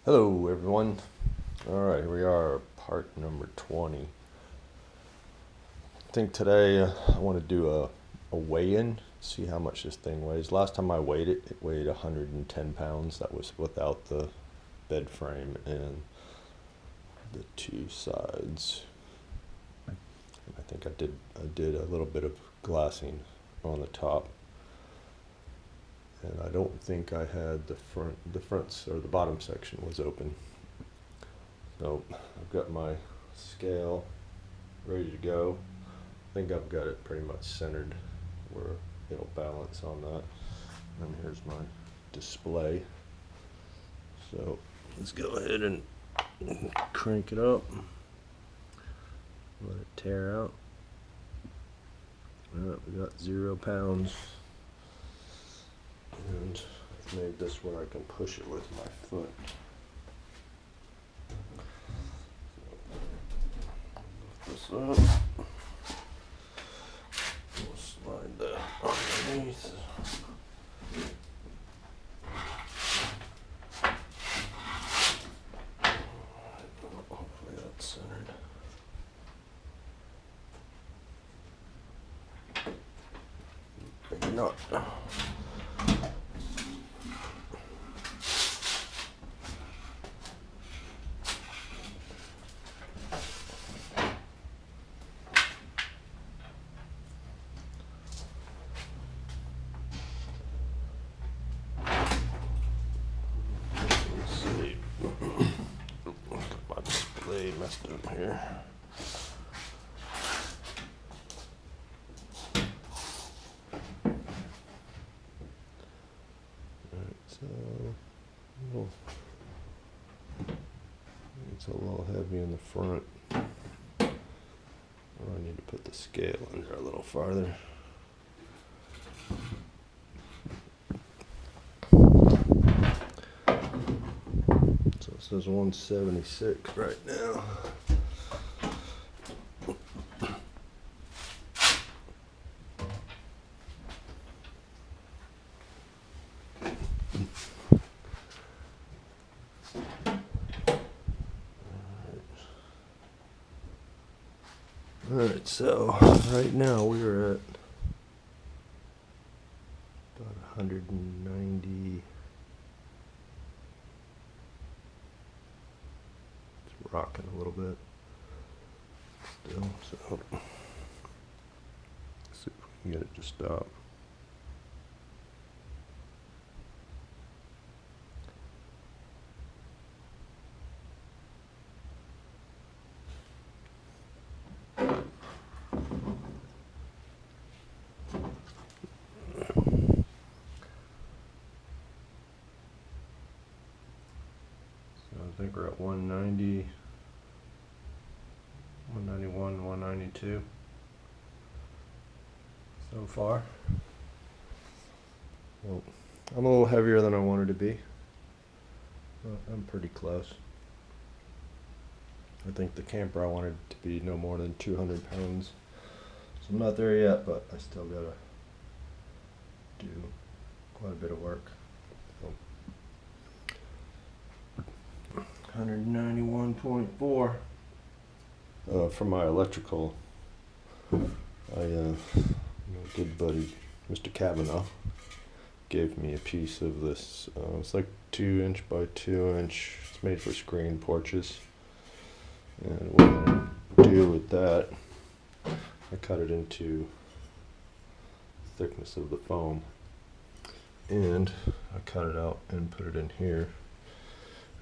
Hello everyone. Alright, here we are, part number 20. I think today I want to do a weigh-in, see how much this thing weighs. Last time I weighed it, it weighed 110 pounds. That was without the bed frame and the two sides. I think I did a little bit of glassing on the top. And I don't think I had the fronts or the bottom section was open. So I've got my scale ready to go. I think I've got it pretty much centered where it'll balance on that. And here's my display. So let's go ahead and crank it up. Let it tear out. We got 0 pounds. And I've made this where I can push it with my foot. So, lift this up. We'll slide that underneath. Hopefully that's centered. Maybe not. Messed up here. Alright, so it's a little heavy in the front. I need to put the scale in there a little farther. So it says 176 right now. Alright, so right now we're at about 190. It's rocking a little bit still, so let's see if we can get it to stop. I think we're at 190, 191, 192 so far. Well, I'm a little heavier than I wanted to be. Well, I'm pretty close. I think the camper I wanted to be no more than 200 pounds. So I'm not there yet, but I still gotta do quite a bit of work. 191.4. For my electrical, my good buddy Mr. Kavanaugh gave me a piece of this. It's like 2" by 2". It's made for screen porches. And what I do with that, I cut it into the thickness of the foam, and I cut it out and put it in here.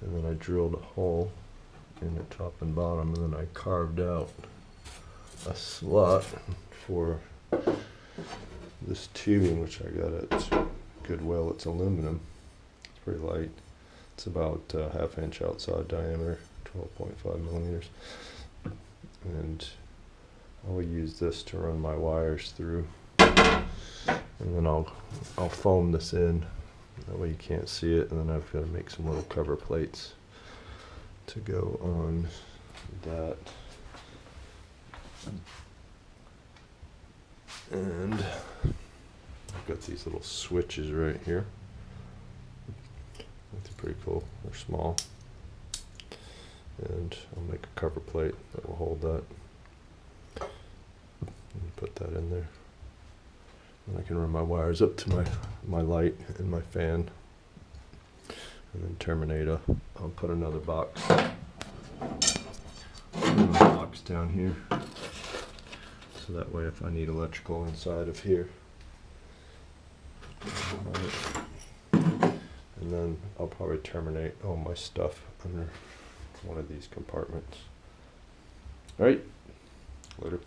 And then I drilled a hole in the top and bottom, and then I carved out a slot for this tubing, which I got at Goodwill. It's aluminum. It's pretty light. It's about ½ inch outside diameter, 12.5 millimeters. And I will use this to run my wires through, and then I'll foam this in. That way you can't see it, and then I've got to make some little cover plates to go on that. And I've got these little switches right here. That's pretty cool. They're small. and I'll make a cover plate that will hold that. And put that in there. And I can run my wires up to my light and my fan. And then terminate I'll put another box down here. So that way if I need electrical inside of here. And then I'll probably terminate all my stuff under one of these compartments. All right, later.